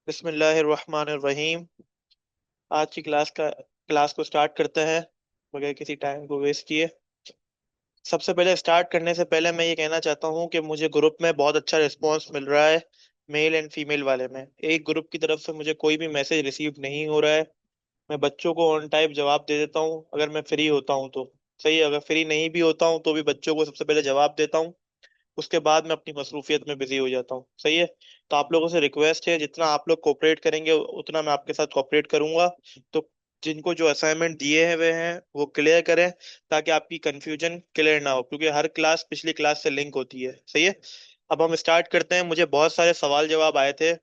बिस्मिल्लाहिर्रहमानिर्रहीम। आज की क्लास को स्टार्ट करते हैं बगैर किसी टाइम को वेस्ट किए। सबसे पहले स्टार्ट करने से पहले मैं ये कहना चाहता हूँ कि मुझे ग्रुप में बहुत अच्छा रिस्पांस मिल रहा है। मेल एंड फीमेल वाले में एक ग्रुप की तरफ से मुझे कोई भी मैसेज रिसीव नहीं हो रहा है। मैं बच्चों को ऑन टाइम जवाब दे देता हूँ अगर मैं फ्री होता हूँ तो। सही है, अगर फ्री नहीं भी होता हूँ तो भी बच्चों को सबसे पहले जवाब देता हूँ। उसके बाद मैं अपनी मसरूफियत में बिजी हो जाता हूँ। सही है। तो आप लोगों से रिक्वेस्ट है, जितना आप लोग कोऑपरेट करेंगे उतना मैं आपके साथ कोऑपरेट करूंगा। तो जिनको जो असाइनमेंट दिए हैं वे हैं वो क्लियर करें, ताकि आपकी कंफ्यूजन क्लियर ना हो, क्योंकि हर क्लास पिछली क्लास से लिंक होती है। सही है। अब हम स्टार्ट करते हैं। मुझे बहुत सारे सवाल जवाब आए थे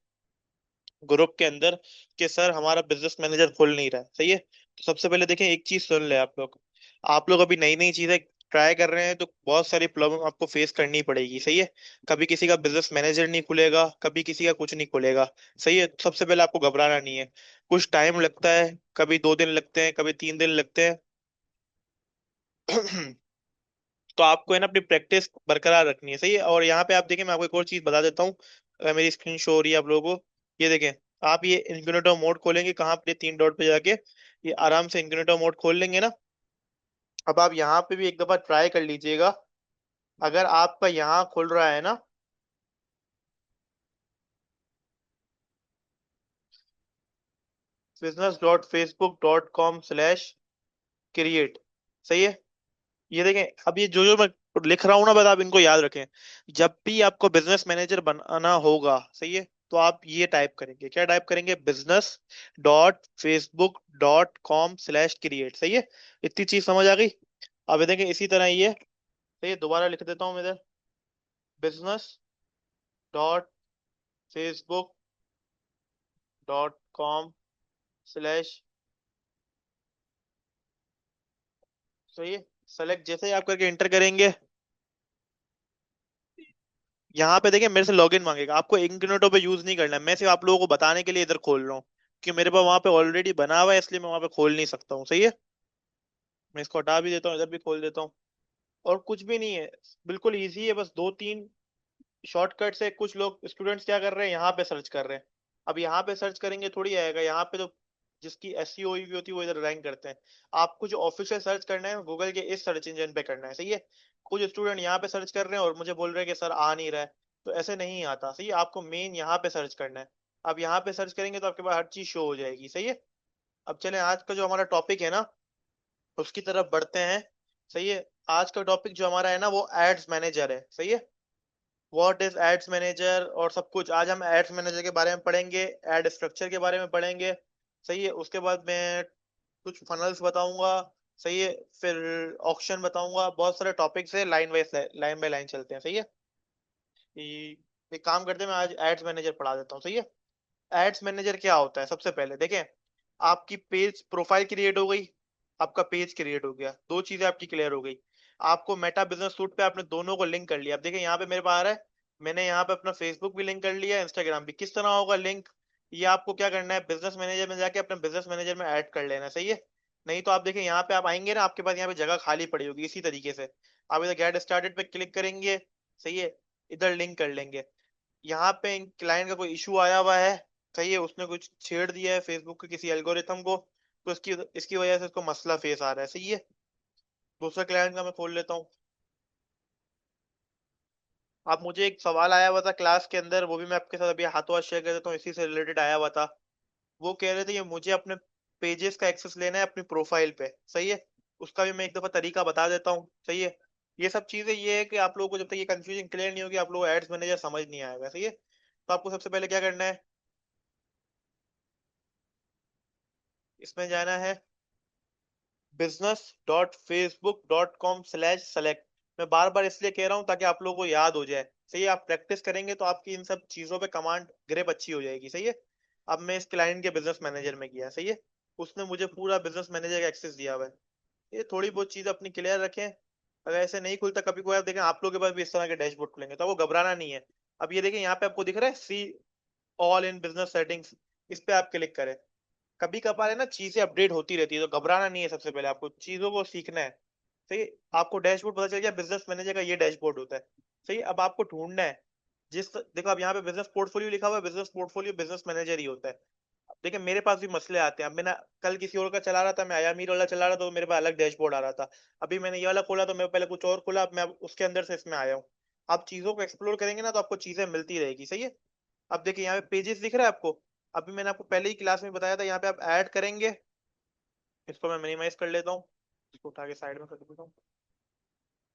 ग्रुप के अंदर कि सर हमारा बिजनेस मैनेजर खुल नहीं रहा है। सही है। तो सबसे पहले देखें, एक चीज सुन ले आप लोग। आप लोग अभी नई नई चीजें ट्राई कर रहे हैं तो बहुत सारी प्रॉब्लम आपको फेस करनी पड़ेगी। सही है। कभी किसी का बिजनेस मैनेजर नहीं खुलेगा, कभी किसी का कुछ नहीं खुलेगा। सही है। तो सबसे पहले आपको घबराना नहीं है। कुछ टाइम लगता है, कभी 2 दिन लगते हैं, कभी 3 दिन लगते हैं। तो आपको है ना अपनी प्रैक्टिस बरकरार रखनी है। सही है। और यहाँ पे आप देखें, मैं आपको एक और चीज बता देता हूँ। मेरी स्क्रीन शो हो रही है आप लोगों को। ये देखें, आप ये इनकॉग्निटो मोड खोलेंगे कहाँ पे, 3 डॉट पे जाके ये आराम से इनकॉग्निटो मोड खोल लेंगे ना। अब आप यहाँ पे भी एक दफा ट्राई कर लीजिएगा। अगर आपका यहाँ खुल रहा है ना, business.facebook.com/create। सही है। ये देखें, अब ये जो जो मैं लिख रहा हूँ ना, बस आप इनको याद रखें। जब भी आपको बिजनेस मैनेजर बनाना होगा, सही है, तो आप ये टाइप करेंगे। क्या टाइप करेंगे? business.facebook.com/create। सही है। इतनी चीज समझ आ गई। अब ये देखें, इसी तरह ये सही है, दोबारा लिख देता हूँ मैं इधर। business.facebook.com/, सही है। सेलेक्ट जैसे ही आप करके इंटर करेंगे, यहाँ पे देखिए मेरे से लॉगिन मांगेगा। आपको इनकॉग्निटो पे यूज नहीं करना है, मैं सिर्फ आप लोगों को बताने के लिए इधर खोल रहा हूँ कि मेरे पास वहां पे ऑलरेडी बना हुआ है, इसलिए मैं वहां पे खोल नहीं सकता हूँ। सही है। मैं इसको हटा भी देता हूँ, इधर भी खोल देता हूँ। और कुछ भी नहीं है, बिल्कुल इजी है। बस 2-3 शॉर्टकट से कुछ लोग स्टूडेंट्स क्या कर रहे हैं, यहाँ पे सर्च कर रहे हैं। अब यहाँ पे सर्च करेंगे थोड़ी आएगा, यहाँ पे तो जिसकी एसईओ हुई हुई होती है वो इधर रैंक करते हैं। आपको जो ऑफिशियल सर्च करना है गूगल के इस सर्च इंजन पे करना है। सही है। कुछ स्टूडेंट यहाँ पे सर्च कर रहे हैं और मुझे बोल रहे हैं कि सर आ नहीं रहा है। तो ऐसे नहीं आता। सही है। आपको मेन यहाँ पे सर्च करना है। अब यहाँ पे सर्च करेंगे तो आपके पास हर चीज शो हो जाएगी। सही है। अब चलें, आज का जो हमारा टॉपिक है ना उसकी तरफ बढ़ते हैं। सही है। आज का टॉपिक जो हमारा है ना वो एड्स मैनेजर है। सही है। व्हाट इज एड्स मैनेजर और सब कुछ आज हम एड्स मैनेजर के बारे में पढ़ेंगे, एड स्ट्रक्चर के बारे में पढ़ेंगे। सही है। उसके बाद मैं कुछ फनल्स बताऊंगा। सही है। फिर ऑक्शन बताऊंगा। बहुत सारे टॉपिक्स है, लाइन बाय लाइन चलते हैं। सही है। एक काम करते हैं, मैं आज एड्स मैनेजर पढ़ा देता हूँ। सही है। एड्स मैनेजर क्या होता है, सबसे पहले देखें। आपकी पेज प्रोफाइल क्रिएट हो गई, आपका पेज क्रिएट हो गया, दो चीजें आपकी क्लियर हो गई। आपको मेटा बिजनेस सूट पे आपने दोनों को लिंक कर लिया। अब देखें यहाँ पे मेरे पास आ रहा है, मैंने यहाँ पे अपना फेसबुक भी लिंक कर लिया, इंस्टाग्राम भी। किस तरह होगा लिंक? ये आपको क्या करना है, बिजनेस मैनेजर में जाके अपने बिजनेस मैनेजर में ऐड कर लेना। सही है। नहीं तो आप देखें यहाँ पे आप आएंगे ना, आपके पास यहाँ पे जगह खाली पड़ी होगी। इसी तरीके से आप इधर गेट स्टार्टेड पे क्लिक करेंगे। सही है। इधर लिंक कर लेंगे। यहाँ पे क्लाइंट का कोई इशू आया हुआ है। सही है। उसने कुछ छेड़ दिया है फेसबुक के किसी एल्गोरिथम को, तो इसकी इसकी वजह से उसको मसला फेस आ रहा है। सही है। दूसरा क्लाइंट का मैं खोल लेता हूँ। अब मुझे एक सवाल आया हुआ था क्लास के अंदर, वो भी मैं आपके साथ अभी हाथों हाथ शेयर कर देता हूँ, इसी से रिलेटेड आया हुआ था। वो कह रहे थे कि मुझे अपने पेजेस का एक्सेस लेना है अपनी प्रोफाइल पे। सही है। उसका भी मैं एक दफा तरीका बता देता हूँ। सही है। ये सब चीजें ये है कि आप लोगों को जब तक ये कंफ्यूजन क्लियर नहीं होगी, आप लोग एड्स मैनेजर समझ नहीं आएगा। सही है। तो आपको सबसे पहले क्या करना है, इसमें जाना है business.facebook.com/select। मैं बार बार इसलिए कह रहा हूँ ताकि आप लोगों को याद हो जाए। सही है। आप प्रैक्टिस करेंगे तो आपकी इन सब चीजों पे कमांड ग्रिप अच्छी हो जाएगी। सही है। अब मैं इस क्लाइंट के बिजनेस मैनेजर में गया। सही है। उसने मुझे पूरा बिजनेस मैनेजर का एक्सेस दिया हुआ है। ये थोड़ी बहुत चीज अपनी क्लियर रखें। अगर ऐसे नहीं खुलता कभी कोई, आप देखें आप लोगों के पास भी इस तरह के डैशबोर्ड खुलेंगे तो आपको घबराना नहीं है। अब ये देखें, यहाँ पे आपको दिख रहा है see all in business settings. इस पे आप क्लिक करें। कभी कभार है ना चीजें अपडेट होती रहती है, तो घबराना नहीं है। सबसे पहले आपको चीजों को सीखना है। सही है? आपको डैशबोर्ड पता चल गया, बिजनेस मैनेजर का ये डैशबोर्ड होता है। सही है? अब आपको ढूंढना है देखो अब यहाँ पे बिजनेस पोर्टफोलियो लिखा हुआ है, बिजनेस पोर्टफोलियो बिजनेस मैनेजर ही होता है। देखिए मेरे पास भी मसले आते हैं। अब मैंने कल किसी और का चला रहा था, मैं आया मीर वाला चला रहा था, तो मेरे पास अलग डैशबोर्ड आ रहा था। अभी मैंने ये वाला खोला तो मैं पहले कुछ और खोला, अब मैं उसके अंदर से इसमें आया हूँ। आप चीजों को एक्सप्लोर करेंगे ना तो आपको चीजें मिलती रहेगी, सही है। अब देखिए यहाँ पे पेजेस दिख रहा है आपको। अभी मैंने आपको पहले ही क्लास में बताया था, यहाँ पे आप ऐड करेंगे। इसको मैं मिनिमाइज कर लेता हूँ, इसको उठा के साइड में कर देता हूँ।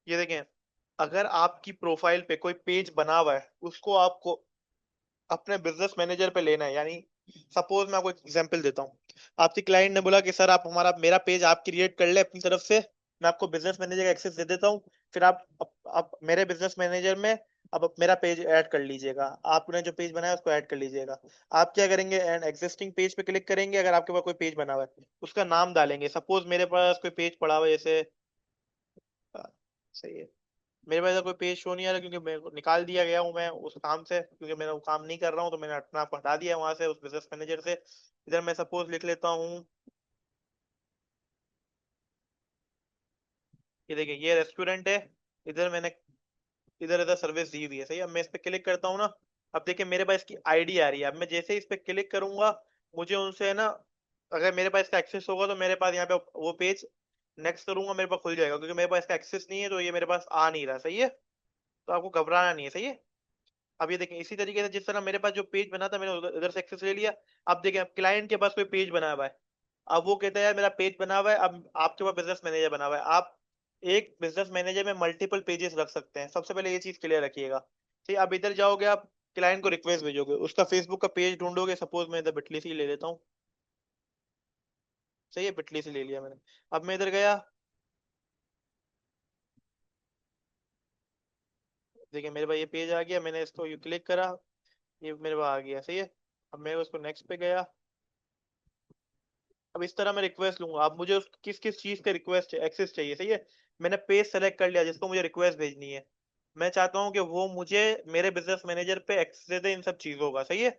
ये देखें, अगर आपकी प्रोफाइल पे कोई पेज बना हुआ है, उसको आपको अपने बिजनेस मैनेजर पे लेना है। यानी सपोज मैं आपको एग्जांपल देता हूँ। आपके क्लाइंट ने बोला कि सर आप हमारा मेरा पेज आप क्रिएट कर ले अपनी तरफ से, मैं आपको बिजनेस मैनेजर का एक्सेस दे देता हूँ। फिर आप मेरे बिजनेस मैनेजर में अब मेरा पेज ऐड कर लीजिएगा। आपने जो पेज बनाया उसको ऐड कर लीजिएगा। आप क्या करेंगे, एंड एग्जिस्टिंग पेज पे क्लिक करेंगे। अगर आपके पास कोई पेज बना हुआ है उसका नाम डालेंगे। सपोज मेरे पास कोई पेज पड़ा हुआ है जैसे, सही है, मेरे पास ऐसा कोई पेज शो नहीं आ रहा क्योंकि मेरे को निकाल दिया गया हूँ मैं उस काम से, क्योंकि मेरा वो काम नहीं कर रहा हूँ, तो मैंने अपना आप हटा दिया वहां से उस बिजनेस मैनेजर से। इधर मैं सपोज लिख लेता हूँ, ये देखिए ये रेस्टोरेंट है। इधर मैंने इधर इधर सर्विस दी हुई है, सही है। अब मैं इस पे क्लिक करता हूँ ना, अब देखिए मेरे पास इसकी आईडी आ रही है। अब मैं जैसे ही इस पे क्लिक करूंगा, मुझे उनसे है ना, अगर मेरे पास इसका एक्सेस होगा तो मेरे पास यहाँ पे वो पेज नेक्स्ट करूंगा मेरे पास खुल जाएगा। क्योंकि मेरे पास इसका एक्सेस नहीं है तो ये मेरे पास आ नहीं रहा, सही है। तो आपको घबराना नहीं है, सही है। अब ये देखें इसी तरीके से जिस तरह मेरे पास जो पेज बना था मैंने उधर उधर से एक्सेस ले लिया। अब देखें अब क्लाइंट के पास कोई पेज बना हुआ है। अब वो कहता है यार मेरा पेज बना हुआ है। अब आपके पास बिजनेस मैनेजर बना हुआ है। आप एक बिजनेस मैनेजर में मल्टीपल पेजेस रख सकते हैं। सबसे पहले ये चीज क्लियर रखिएगा। ठीक, अब इधर जाओगे आप, क्लाइंट को रिक्वेस्ट भेजोगे, उसका फेसबुक का पेज ढूंढोगे। सपोज मैं इधर बिटली से ही ले लेता हूँ, सही है, बिटली से ले लिया मैंने। अब मैं इधर गया, देखिए मेरे पास ये पेज आ गया, मैंने इसको यू क्लिक करा, ये मेरे पास आ गया, सही है। अब मैं उसको नेक्स्ट पे गया। अब इस तरह मैं रिक्वेस्ट लूंगा। अब मुझे किस किस चीज का रिक्वेस्ट एक्सेस चाहिए, सही है। मैंने पेज सेलेक्ट कर लिया जिसको मुझे रिक्वेस्ट भेजनी है। मैं चाहता हूँ कि वो मुझे मेरे बिजनेस मैनेजर पे एक्सेस दे इन सब चीजों का, सही है।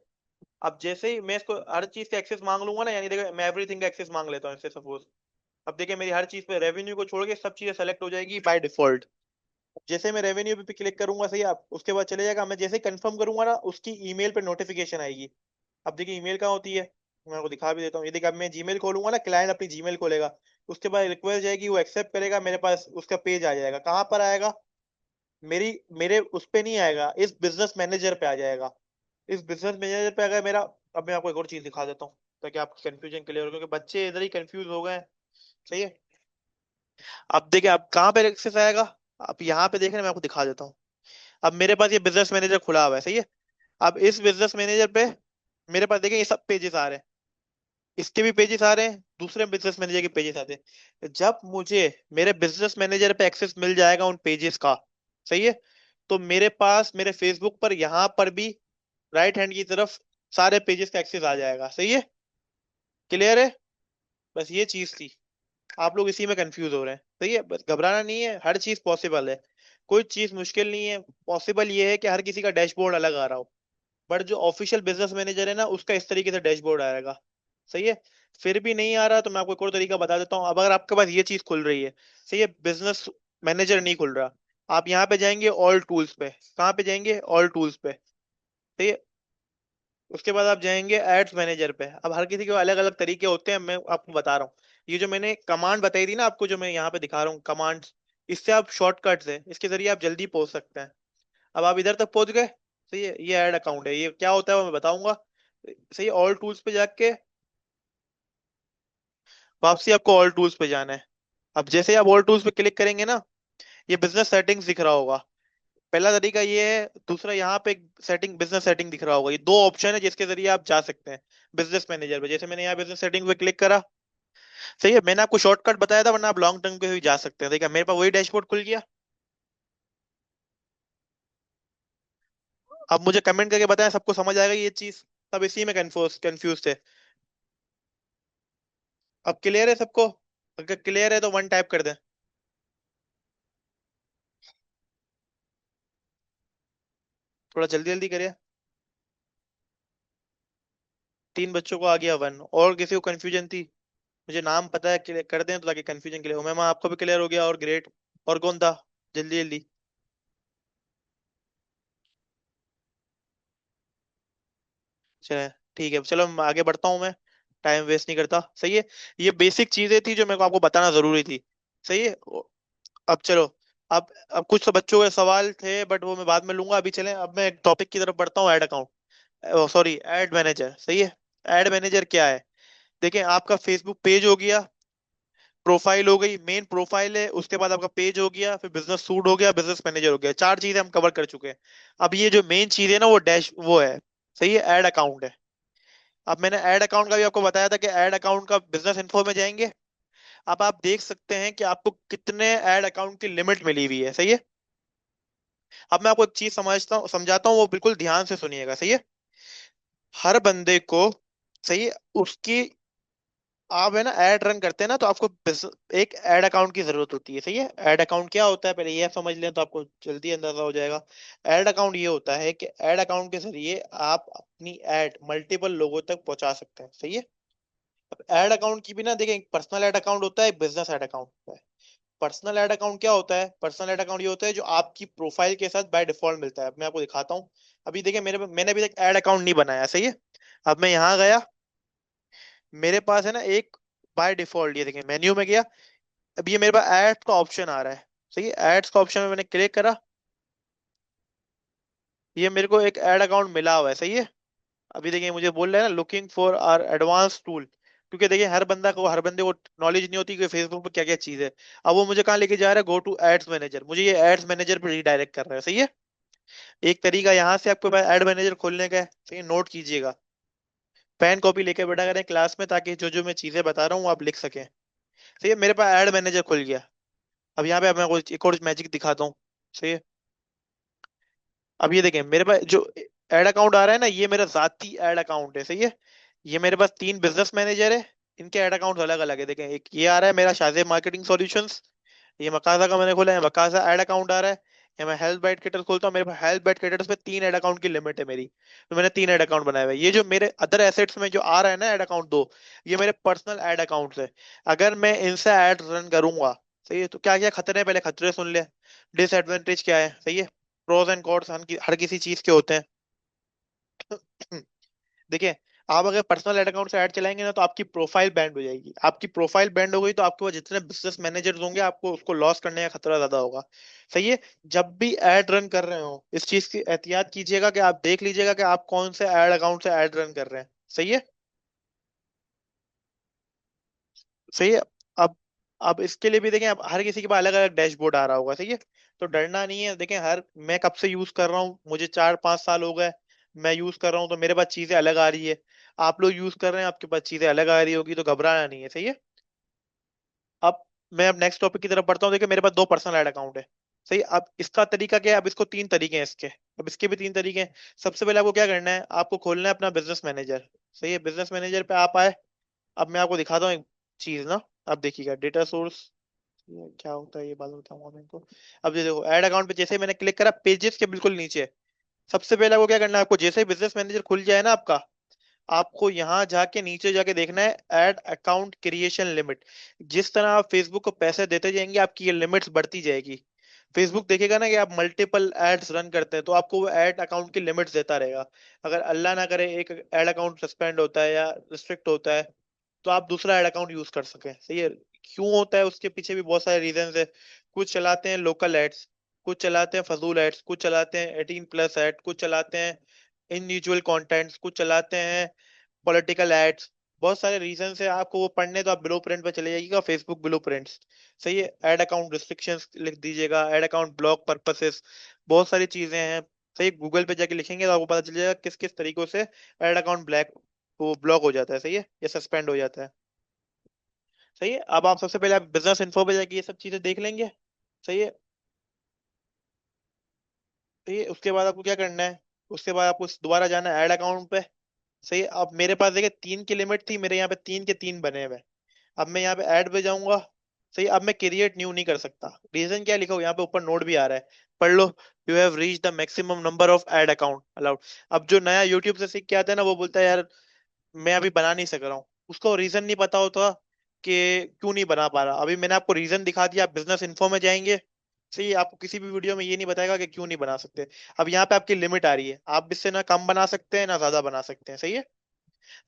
अब जैसे ही मैं इसको हर चीज का एक्सेस मांग लूंगा ना, यानी देखो मैं एवरीथिंग का एक्सेस मांग लेता हूँ इससे सपोज। अब देखिए मेरी हर चीज पे रेवेन्यू को छोड़ के सब चीजें सेलेक्ट हो जाएगी बाय डिफॉल्ट। जैसे मैं रेवेन्यू पे क्लिक करूंगा, सही है, आप उसके बाद चले जाएगा। मैं जैसे ही कंफर्म करूंगा ना, उसकी ईमेल पे नोटिफिकेशन आएगी। अब देखिए ईमेल कहाँ होती है, मैं आपको दिखा भी देता हूँ। ये देखिए अब मैं जीमेल खोलूंगा ना, क्लाइंट अपनी जीमेल खोलेगा, उसके बाद रिक्वेस्ट जाएगी, वो एक्सेप्ट करेगा, मेरे पास उसका पेज आ जाएगा। कहाँ पर आएगा, मेरी मेरे उस पे नहीं आएगा, इस बिजनेस मैनेजर पे आ जाएगा। इस बिजनेस मैनेजर पे अगर मेरा, अब मैं आपको एक और चीज दिखा देता हूँ ताकि आपकी कंफ्यूजन क्लियर हो, क्योंकि बच्चे इधर ही कंफ्यूज हो गए हैं, सही है। अब देखिए अब कहाँ पे एक्सेस आएगा, अब यहाँ पे देख रहे हैं, मैं आपको दिखा देता हूँ। अब मेरे पास ये बिजनेस मैनेजर खुला हुआ है, सही है। अब इस बिजनेस मैनेजर पे मेरे पास देखें ये सब पेजेस आ रहे हैं, इसके भी पेजेस आ रहे हैं, दूसरे बिजनेस मैनेजर के पेजेस आते हैं। जब मुझे मेरे बिजनेस मैनेजर पे एक्सेस मिल जाएगा उन पेजेस का, सही है, तो मेरे पास मेरे फेसबुक पर यहाँ पर भी राइट हैंड की तरफ सारे पेजेस का एक्सेस आ जाएगा, सही है। क्लियर है, बस ये चीज थी। आप लोग इसी में कंफ्यूज हो रहे हैं, सही है। बस घबराना नहीं है, हर चीज पॉसिबल है, कोई चीज मुश्किल नहीं है। पॉसिबल ये है कि हर किसी का डैशबोर्ड अलग आ रहा हो, बट जो ऑफिशियल बिजनेस मैनेजर है ना उसका इस तरीके से डैशबोर्ड आएगा, सही है। फिर भी नहीं आ रहा तो मैं आपको एक और तरीका बता देता हूँ। अब अगर आपके पास ये चीज खुल रही है, सही है, बिजनेस मैनेजर नहीं खुल रहा, आप यहाँ पे जाएंगे ऑल टूल्स पे। कहाँ पे जाएंगे, ऑल टूल्स पे, सही है। उसके बाद आप जाएंगे एड्स मैनेजर पे। अब हर किसी के अलग अलग तरीके होते हैं, मैं आपको बता रहा हूँ। ये जो मैंने कमांड बताई थी ना आपको, जो मैं यहाँ पे दिखा रहा हूँ कमांड, इससे आप शॉर्टकट्स है, इसके जरिए आप जल्दी पहुंच सकते हैं। अब आप इधर तक पहुंच गए, सही है। ये ऐड अकाउंट है, ये क्या होता है वो मैं बताऊंगा, सही। ऑल टूल्स पे जाके वापसी आपको ऑल टूल्स पे जाना है। अब जैसे ही आप ऑल टूल्स पे क्लिक करेंगे ना, ये बिजनेस सेटिंग्स दिख रहा होगा। पहला तरीका ये है। दूसरा यहाँ पे एक सेटिंग, बिजनेस सेटिंग दिख रहा होगा। ये दो ऑप्शन है जिसके जरिए आप जा सकते हैं बिजनेस मैनेजर पे। जैसे मैंने यहाँ बिजनेस सेटिंग पे क्लिक करा, सही है, मैंने आपको शॉर्टकट बताया था, वरना आप लॉन्ग टर्म पे भी जा सकते हैं। देखिए मेरे पास वही डैशबोर्ड खुल गया। अब मुझे कमेंट करके बताएं, सबको समझ आएगा ये चीज, सब इसी में कंफ्यूज थे। अब क्लियर है सबको, अगर क्लियर है तो वन टाइप कर दें। थोड़ा जल्दी जल्दी करिए। 3 बच्चों को आ गया वन, और किसी को कंफ्यूजन थी, मुझे नाम पता है, क्लियर कर दें तो ताकि कंफ्यूजन क्लियर हो। मैम आपको भी क्लियर हो गया, और ग्रेट। और कौन था, जल्दी जल्दी। चले ठीक है, चलो मैं आगे बढ़ता हूँ मैं, टाइम वेस्ट नहीं करता। सही है, ये बेसिक चीजें थी जो मेरे को आपको बताना जरूरी थी। सही है। अब चलो, अब कुछ तो बच्चों के सवाल थे बट वो मैं बाद में लूंगा, अभी चलें, अब मैं टॉपिक की तरफ बढ़ता हूँ, add account, sorry add manager. सही है। एड मैनेजर क्या है? देखिए, आपका फेसबुक पेज हो गया, प्रोफाइल हो गई, मेन प्रोफाइल है, उसके बाद आपका पेज हो गया, फिर बिजनेस सूट हो गया, बिजनेस मैनेजर हो गया, चार चीजें हम कवर कर चुके हैं। अब ये जो मेन चीज है ना, वो डैश वो है, सही है, ऐड अकाउंट है। अब मैंने ऐड अकाउंट का भी आपको बताया था कि ऐड अकाउंट का बिजनेस इन्फो में जाएंगे। अब आप देख सकते हैं कि आपको कितने ऐड अकाउंट की लिमिट मिली हुई है। सही है। अब मैं आपको एक चीज समझाता हूँ, वो बिल्कुल ध्यान से सुनिएगा। सही है। हर बंदे को, सही है, उसकी, आप है ना ऐड रन करते हैं ना, तो आपको एक ऐड अकाउंट की जरूरत होती है। सही है। ऐड अकाउंट क्या होता है, पहले ये समझ लें तो आपको जल्दी अंदाजा हो जाएगा। ऐड अकाउंट ये होता है कि ऐड अकाउंट के जरिए आप अपनी ऐड मल्टीपल लोगों तक पहुंचा सकते हैं। सही है। अब ऐड अकाउंट की भी ना, देखिए, एक पर्सनल ऐड अकाउंट होता है, एक बिजनेस ऐड अकाउंट होता है। पर्सनल ऐड अकाउंट क्या होता है? पर्सनल ऐड अकाउंट ये होता है जो आपकी प्रोफाइल के साथ बाय डिफॉल्ट मिलता है। अब मैं आपको दिखाता हूँ। अभी देखिए, मैंने अभी तक ऐड अकाउंट नहीं बनाया। सही है। अब मैं यहाँ गया, मेरे पास है ना एक बाय डिफॉल्ट, ये देखिए मेन्यू में गया, अब ये मेरे पास एड्स का ऑप्शन आ रहा है। सही है। एड्स का ऑप्शन में मैंने क्लिक करा, ये मेरे को एक ऐड अकाउंट मिला हुआ है। सही है। अभी देखिए मुझे बोल रहा है ना, looking for our advance tool, क्योंकि देखिए हर बंदे को नॉलेज नहीं होती कि फेसबुक पे क्या क्या चीज है। अब वो मुझे कहाँ लेके जा रहा है? गो टू एड्स मैनेजर, मुझे ये एड्स मैनेजर पे रिडायरेक्ट कर रहा है। सही है। एक तरीका यहाँ से आपके पास एड मैनेजर खोलने का है। सही है, नोट कीजिएगा, पेन कॉपी लेके बैठा करें क्लास में, ताकि जो जो मैं चीजें बता रहा हूँ आप लिख सकें। सही है, मेरे पास एड मैनेजर खुल गया। अब यहाँ पे मैं कुछ एक और मैजिक दिखाता हूँ। सही है। अब ये देखें, मेरे पास जो एड अकाउंट आ रहा है ना, ये मेरा जाती एड अकाउंट है। सही है। ये मेरे पास तीन बिजनेस मैनेजर है, इनके एड अकाउंट अलग अलग है। देखें, एक ये आ रहा है मेरा शाज़े मार्केटिंग सॉल्यूशंस, ये मकाजा का मैंने खोला है, मकाजा ऐड अकाउंट आ रहा है। या मैं हेल्थ बाइट केटर्स खोलता हूँ, मेरे पास हेल्थ बाइट केटर्स पे तीन ऐड अकाउंट की लिमिट है मेरी, तो मैंने तीन ऐड अकाउंट बनाए हुए हैं। ये जो मेरे अदर एसेट्स में जो आ रहा है ना ऐड अकाउंट दो, ये मेरे पर्सनल ऐड अकाउंट्स है। अगर मैं इनसे ऐड रन करूंगा, सही है, तो क्या क्या खतरे हैं, पहले खतरे सुन ले। डिसएडवांटेज क्या है? सही है। प्रोज एंड कॉन्स हर किसी चीज के होते हैं। देखिए, आप अगर पर्सनल ऐड अकाउंट से ऐड चलाएंगे ना, तो आपकी प्रोफाइल बैंड हो जाएगी। आपकी प्रोफाइल बैंड हो गई तो आपके पास जितने बिजनेस मैनेजर्स होंगे, आपको उसको लॉस करने का खतरा ज्यादा होगा। सही है। जब भी ऐड रन कर रहे हो, इस चीज की एहतियात कीजिएगा कि आप देख लीजिएगा कि आप कौन से ऐड अकाउंट से ऐड रन कर रहे हैं। सही है। सही है। अब अब इसके लिए भी देखें, अब हर किसी के पास अलग अलग डैशबोर्ड आ रहा होगा। सही है। तो डरना नहीं है। देखें, मैं कब से यूज कर रहा हूँ, मुझे 4-5 साल हो गए मैं यूज कर रहा हूँ, तो मेरे पास चीजें अलग आ रही है। आप लोग यूज कर रहे हैं, आपके पास चीजें अलग आ रही होगी, तो घबराना नहीं है। सही है। अब मैं अब नेक्स्ट टॉपिक की तरफ बढ़ता हूँ। देखिए, मेरे पास दो पर्सनल ऐड अकाउंट है। सही। अब इसका तरीका क्या है? अब इसको तीन तरीके हैं इसके, अब इसके भी तीन तरीके हैं। सबसे पहले आपको क्या करना है, आपको खोलना है अपना बिजनेस मैनेजर। सही है। बिजनेस मैनेजर पे आप आए, अब मैं आपको दिखाता हूँ एक चीज ना, अब देखिएगा डेटा सोर्स, ये क्या होता है ये बात बताऊंगा मैं इनको। अब ये देखो, ऐड अकाउंट पे जैसे ही मैंने क्लिक करा, पेजेस के बिल्कुल नीचे सबसे पहले आपको क्या करना है, आपको जैसे ही बिजनेस मैनेजर खुल जाए ना आपका, आपको यहाँ जाके नीचे जाके देखना है ऐड अकाउंट क्रिएशन लिमिट। जिस तरह आप फेसबुक को पैसे देते जाएंगे, आपकी ये लिमिट्स बढ़ती जाएगी। फेसबुक देखेगा ना कि आप मल्टीपल एड्स रन करते हैं, तो आपको वो ऐड अकाउंट की लिमिट्स देता रहेगा। अगर अल्लाह ना करे एक ऐड अकाउंट सस्पेंड होता है या रिस्ट्रिक्ट होता है, तो आप दूसरा ऐड अकाउंट यूज कर सकें। सही है। क्यों होता है उसके पीछे भी बहुत सारे रीजन है। कुछ चलाते हैं लोकल एड्स, कुछ चलाते हैं फजूल एड्स, कुछ चलाते हैं 18+ एड, कुछ चलाते हैं इनयूजुअल कंटेंट्स, कुछ चलाते हैं पॉलिटिकल एड्स। बहुत सारे रीजन है, आपको वो पढ़ने तो आप ब्लू प्रिंट पे चले जाइएगा, फेसबुक ब्लू प्रिंट्स। सही है। ऐड अकाउंट रिस्ट्रिक्शंस लिख दीजिएगा, ऐड अकाउंट ब्लॉक पर्पसेस, बहुत सारी चीजें हैं। सही, गूगल पे जाके लिखेंगे तो आपको पता चल जाएगा किस किस तरीकों से ऐड अकाउंट वो ब्लॉक हो जाता है। सही है, या सस्पेंड हो जाता है। सही है। अब आप सबसे पहले आप बिजनेस इन्फो पे जाके ये सब चीजें देख लेंगे। सही है। सही है, उसके बाद आपको क्या करना है, उसके बाद आपको दोबारा जाना है ऐड अकाउंट पे। सही है। अब मेरे पास देखिए तीन की लिमिट थी, मेरे यहाँ पे तीन के तीन बने हुए हैं। अब मैं यहाँ पे ऐड पे जाऊंगा। सही, अब मैं क्रिएट न्यू नहीं कर सकता। रीजन क्या लिखा हो यहाँ पे ऊपर नोट भी आ रहा है, पढ़ लो। You have reach the maximum number of ad account allowed. अब जो नया यूट्यूब से सीख के आता है ना, वो बोलता है यार मैं अभी बना नहीं सक रहा हूँ, उसको रीजन नहीं पता होता कि क्यों नहीं बना पा रहा। अभी मैंने आपको रीजन दिखा दिया, आप बिजनेस इन्फो में जाएंगे, सही है, आपको किसी भी वीडियो में ये नहीं बताएगा कि क्यों नहीं बना सकते। अब यहाँ पे आपकी लिमिट आ रही है, आप इससे ना कम बना सकते हैं ना ज्यादा बना सकते हैं, सही है।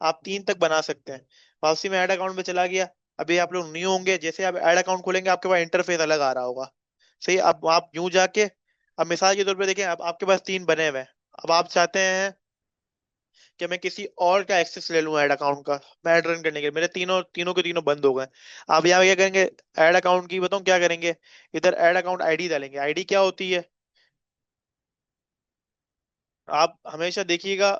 आप 3 तक बना सकते हैं। वापसी में ऐड अकाउंट में चला गया। अभी आप लोग न्यू होंगे, जैसे आप ऐड अकाउंट खोलेंगे आपके पास इंटरफेस अलग आ रहा होगा। सही है, अब आप यूं जाके, अब मिसाल के तौर पे देखें, अब आपके पास 3 बने हुए हैं। अब आप चाहते हैं कि मैं किसी और का एक्सेस ले लूं ऐड अकाउंट का, मैं ऐड रन करने के लिए, मेरे तीनों तीनों के तीनों बंद हो गए। आप यहाँ क्या करेंगे, ऐड अकाउंट की बताऊं क्या करेंगे, इधर ऐड अकाउंट आईडी डालेंगे। आईडी क्या होती है, आप हमेशा देखिएगा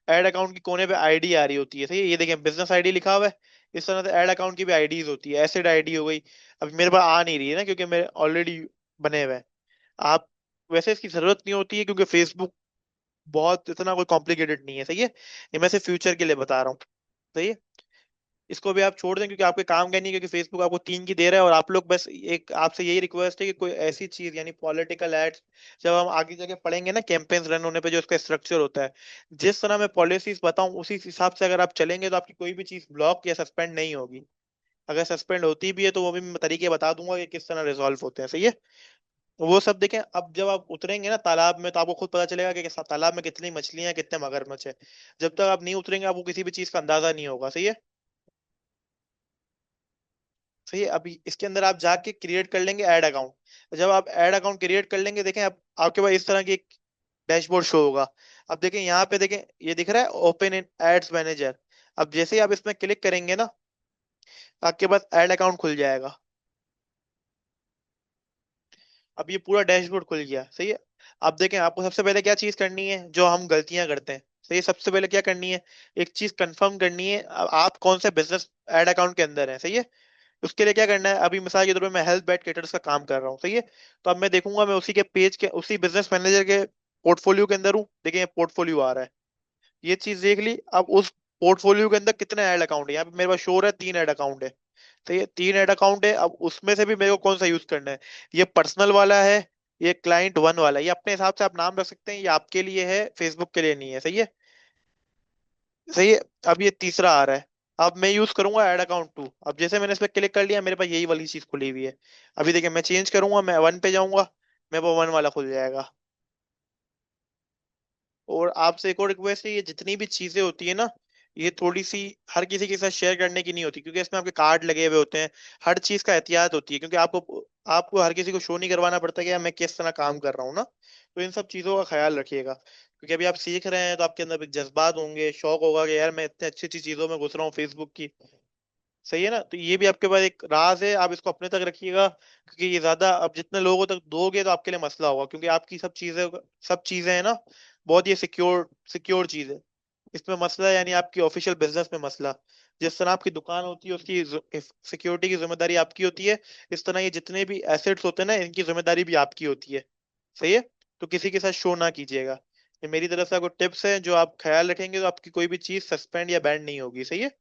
ऐड अकाउंट की कोने पे आईडी आ रही होती है, सही है, ये देखें बिजनेस आईडी लिखा हुआ है। इस तरह से ऐड अकाउंट की भी आईडीज होती है, एसिड आईडी हो गई। अभी मेरे पास आ नहीं रही है ना, क्योंकि मेरे ऑलरेडी बने हुए हैं। आप, वैसे इसकी जरूरत नहीं होती है, क्योंकि फेसबुक बहुत इतना कोई कॉम्प्लिकेटेड नहीं है, सही है। ये मैं सिर्फ फ्यूचर के लिए बता रहा हूँ, सही है। इसको भी आप छोड़ दें, क्योंकि आपके काम का नहीं है, क्योंकि फेसबुक आपको 3 की दे रहा है। और आप लोग बस एक, आपसे यही रिक्वेस्ट है कि कोई ऐसी चीज यानी पॉलिटिकल एड्स, जब हम आगे जाके पढ़ेंगे ना कैंपेन्स रन होने पे जो इसका स्ट्रक्चर होता है, जिस तरह मैं पॉलिसीज बताऊं उसी हिसाब से अगर आप चलेंगे तो आपकी कोई भी चीज ब्लॉक या सस्पेंड नहीं होगी। अगर सस्पेंड होती भी है तो वो भी मैं तरीके बता दूंगा कि किस तरह रिजॉल्व होते हैं, सही है। वो सब देखें, अब जब आप उतरेंगे ना तालाब में तो आपको खुद पता चलेगा कि तालाब में कितनी मछलियां हैं, कितने मगरमच्छ है। जब तक आप नहीं उतरेंगे आपको किसी भी चीज का अंदाजा नहीं होगा, सही है। सही है, अभी इसके अंदर आप जाके क्रिएट कर लेंगे ऐड अकाउंट। जब आप ऐड अकाउंट क्रिएट कर लेंगे, देखें अब आपके पास इस तरह की एक डैशबोर्ड शो होगा। अब देखें यहाँ पे, देखें ये दिख रहा है ओपन इन एड्स मैनेजर। अब जैसे ही आप इसमें क्लिक करेंगे ना, आपके पास ऐड अकाउंट खुल जाएगा। अब ये पूरा डैशबोर्ड खुल गया, सही है। अब देखें आपको सबसे पहले क्या चीज करनी है, जो हम गलतियां करते हैं, सही है। सबसे पहले क्या करनी है, एक चीज कंफर्म करनी है, आप कौन से बिजनेस ऐड अकाउंट के अंदर है, सही है। उसके लिए क्या करना है, अभी मिसाल के तौर पे मैं हेल्थ बेड केटर्स का काम कर रहा हूँ, सही है। तो अब मैं देखूंगा, मैं उसी के पेज के, उसी बिजनेस मैनेजर के पोर्टफोलियो के अंदर हूँ। देखिए पोर्टफोलियो आ रहा है, ये चीज देख ली। अब उस पोर्टफोलियो के अंदर कितने ऐड अकाउंट है, यहाँ पे मेरे पास शो हो रहा है 3 ऐड अकाउंट है। तो ये 3 ऐड अकाउंट है, अब उसमें से भी मेरे को कौन सा यूज करना है। ये पर्सनल वाला है, ये क्लाइंट 1 वाला है, ये अपने हिसाब से आप नाम रख सकते हैं, ये आपके लिए है, फेसबुक के लिए नहीं है, सही है। सही है, अब ये तीसरा आ रहा है। अब मैं यूज करूंगा ऐड अकाउंट 2। अब जैसे मैंने इस पे क्लिक कर लिया, मेरे पास यही वाली चीज खुली हुई है। अभी देखिए मैं चेंज करूंगा, मैं 1 पे जाऊंगा, मेरे पास 1 वाला खुल जाएगा। और आपसे एक और रिक्वेस्ट है, ये जितनी भी चीजें होती है ना, ये थोड़ी सी हर किसी के साथ शेयर करने की नहीं होती, क्योंकि इसमें आपके कार्ड लगे हुए होते हैं। हर चीज का एहतियात होती है, क्योंकि आपको आपको हर किसी को शो नहीं करवाना पड़ता कि यार मैं किस तरह काम कर रहा हूँ ना। तो इन सब चीजों का ख्याल रखिएगा, क्योंकि अभी आप सीख रहे हैं तो आपके अंदर एक जज्बात होंगे, शौक होगा कि यार मैं इतने अच्छी अच्छी चीजों में घुस रहा हूँ फेसबुक की। सही है ना, तो ये भी आपके पास एक राज है, आप इसको अपने तक रखिएगा, क्योंकि ये ज्यादा अब जितने लोगों तक दोगे तो आपके लिए मसला होगा, क्योंकि आपकी सब चीजें है ना, बहुत ये सिक्योर सिक्योर चीज है। इसमें मसला है, यानी आपकी ऑफिशियल बिजनेस में मसला। जिस तरह आपकी दुकान होती है उसकी सिक्योरिटी की जिम्मेदारी आपकी होती है, इस तरह ये जितने भी एसेट्स होते हैं ना, इनकी जिम्मेदारी भी आपकी होती है, सही है। तो किसी के साथ शो ना कीजिएगा। ये मेरी तरफ से आपको टिप्स है, जो आप ख्याल रखेंगे तो आपकी कोई भी चीज सस्पेंड या बैन नहीं होगी, सही है।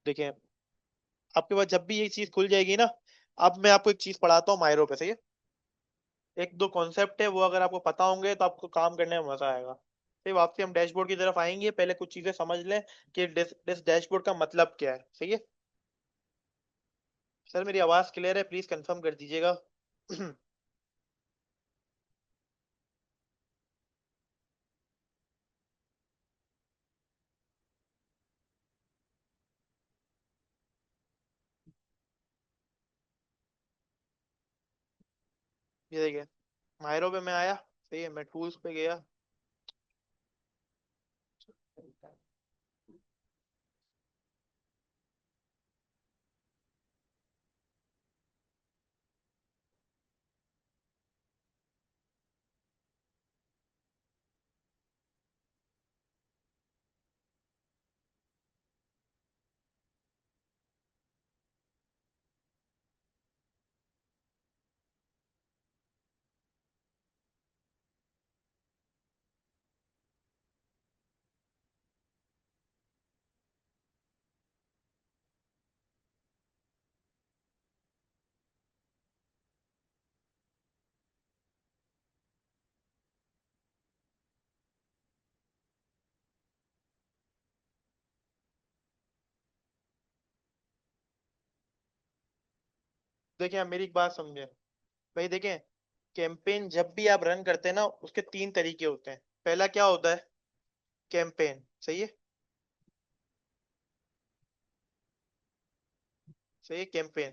देखिए आपके पास जब भी ये चीज खुल जाएगी ना, अब मैं आपको एक चीज पढ़ाता हूँ मायरो पे, सही है। एक दो कॉन्सेप्ट है, वो अगर आपको पता होंगे तो आपको काम करने में मजा आएगा। फिर वापसी हम डैशबोर्ड की तरफ आएंगे, पहले कुछ चीजें समझ लें कि इस डैशबोर्ड का मतलब क्या है, सही है। सर मेरी आवाज क्लियर है, प्लीज कंफर्म कर दीजिएगा। ये देखिए मायरो पे मैं आया, सही है, मैं टूल्स पे गया। देखिए आप मेरी एक बात समझे भाई, देखें, कैंपेन जब भी आप रन करते हैं ना, उसके तीन तरीके होते हैं। पहला क्या होता है? कैंपेन, सही है। सही है, कैंपेन।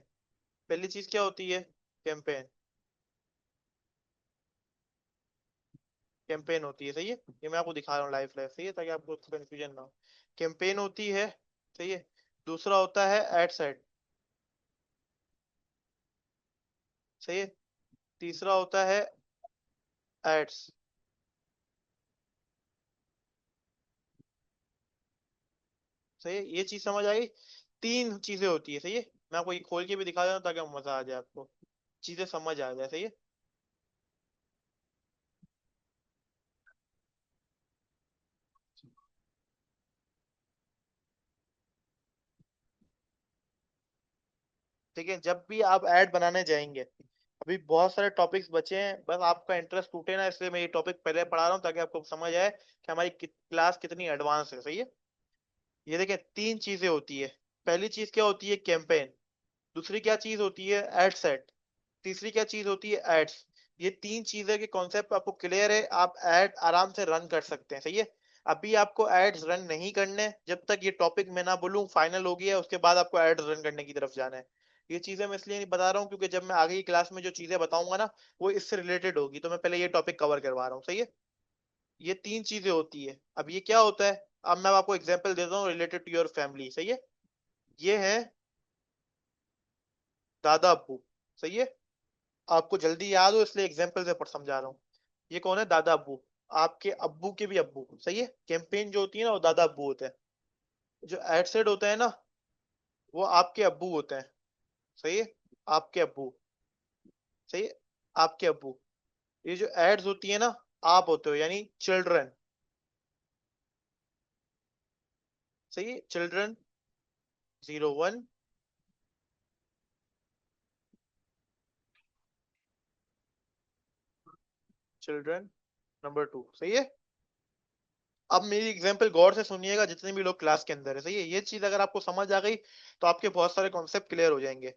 पहली चीज क्या होती है? कैंपेन। कैंपेन होती है, सही है। ये मैं आपको दिखा रहा हूँ लाइव लाइव, सही है, ताकि आपको कंफ्यूजन ना हो। कैंपेन होती है, सही है। दूसरा होता है एड सेट, सही है। तीसरा होता है एड्स। सही है, ये चीज समझ आ गई। तीन चीजें होती है, सही है। मैं आपको ये खोल के भी दिखा देता हूँ ताकि मजा आ जाए आपको, चीजें समझ आ जाए, सही है। ठीक है, जब भी आप ऐड बनाने जाएंगे, अभी बहुत सारे टॉपिक्स बचे हैं, बस आपका इंटरेस्ट टूटे ना, इसलिए मैं ये टॉपिक पहले पढ़ा रहा हूँ ताकि आपको समझ आए कि हमारी क्लास कितनी एडवांस है, सही है। ये देखिए, तीन चीजें होती है। पहली चीज क्या होती है? कैंपेन। दूसरी क्या चीज होती है? Ad set. तीसरी क्या चीज होती है? एड्स। ये तीन चीजें के कॉन्सेप्ट आपको क्लियर है, आप एड आराम से रन कर सकते हैं, सही है। अभी आपको एड्स रन नहीं करने, जब तक ये टॉपिक मैं ना बोलूं फाइनल हो गया, उसके बाद आपको एड्स रन करने की तरफ जाना है। ये चीजें मैं इसलिए नहीं बता रहा हूँ क्योंकि जब मैं आगे की क्लास में जो चीजें बताऊंगा ना, वो इससे रिलेटेड होगी, तो मैं पहले ये टॉपिक कवर करवा रहा हूँ, सही है। ये तीन चीजें होती है। अब ये क्या होता है? अब मैं आपको एग्जांपल देता हूँ रिलेटेड टू योर फैमिली, सही है। ये है दादा अब्बू, सही है। आपको जल्दी याद हो इसलिए एग्जाम्पल से पर समझा रहा हूँ। ये कौन है? दादा अब्बू। आपके अब्बू के भी अब्बू, सही है। कैंपेन जो होती है ना, वो दादा अब्बू होते हैं। जो एड सेट होता है ना, वो आपके अब्बू होते हैं, सही है। आपके अब्बू, सही है। आपके अब्बू। ये जो एड्स होती है ना, आप होते हो, यानी चिल्ड्रन, सही है। चिल्ड्रन 01, चिल्ड्रन नंबर 2, सही है। अब मेरी एग्जांपल गौर से सुनिएगा, जितने भी लोग क्लास के अंदर है, सही है। ये चीज अगर आपको समझ आ गई तो आपके बहुत सारे कॉन्सेप्ट क्लियर हो जाएंगे।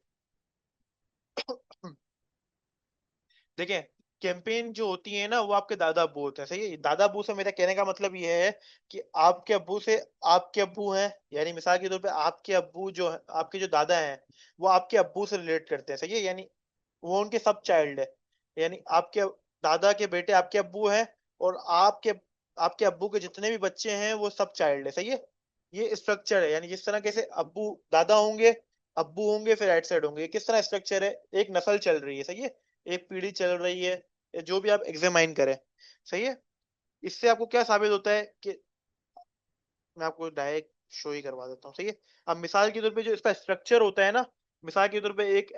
देखें, कैंपेन जो होती है ना, वो आपके दादा अब्बू होते हैं, सही है। दादा अब्बू से मेरा कहने का मतलब ये है कि आपके अब्बू से आपके अब्बू हैं, यानी मिसाल के तौर पे आपके अब्बू जो है, आपके जो दादा हैं, वो आपके अब्बू से रिलेट करते हैं, सही है। यानी वो उनके सब चाइल्ड है, यानी आपके दादा के बेटे आपके अब्बू हैं, और आपके आपके अब्बू के जितने भी बच्चे हैं वो सब चाइल्ड है, सही है। ये स्ट्रक्चर है, यानी जिस तरह कैसे अब्बू दादा होंगे, अब्बू होंगे, फिर एट साइड होंगे, ये किस तरह स्ट्रक्चर है। एक नस्ल चल रही है, सही है। एक पीढ़ी चल रही है, या जो भी आप एग्जामाइन करें, सही है। इससे आपको क्या साबित होता है कि मैं आपको डायरेक्ट शो ही करवा देता हूँ, सही है। अब मिसाल के तौर पे जो इसका स्ट्रक्चर होता है ना, मिसाल के तौर पे एक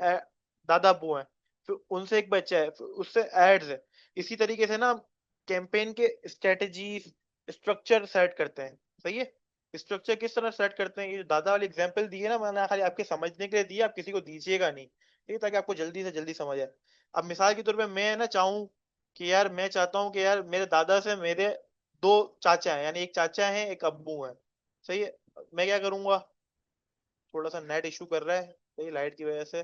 दादा अब्बू है, फिर उनसे एक बच्चा है, फिर उससे एड्स है। इसी तरीके से ना कैंपेन के स्ट्रेटेजी स्ट्रक्चर सेट करते हैं, सही है। स्ट्रक्चर किस तरह सेट करते हैं, ये जो दादा वाली एग्जांपल दी है ना, मैंने खाली आपके समझने के लिए दिया, आप किसी को दीजिएगा नहीं, ठीक है, ताकि आपको जल्दी से जल्दी समझ आए। अब मिसाल के तौर पे मैं ना चाहूँ कि यार, मैं चाहता हूँ कि यार मेरे दादा से मेरे दो चाचा हैं, यानी एक चाचा है एक अब्बू है, सही है। मैं क्या करूंगा? थोड़ा सा नेट इशू कर रहा है, सही, लाइट की वजह से,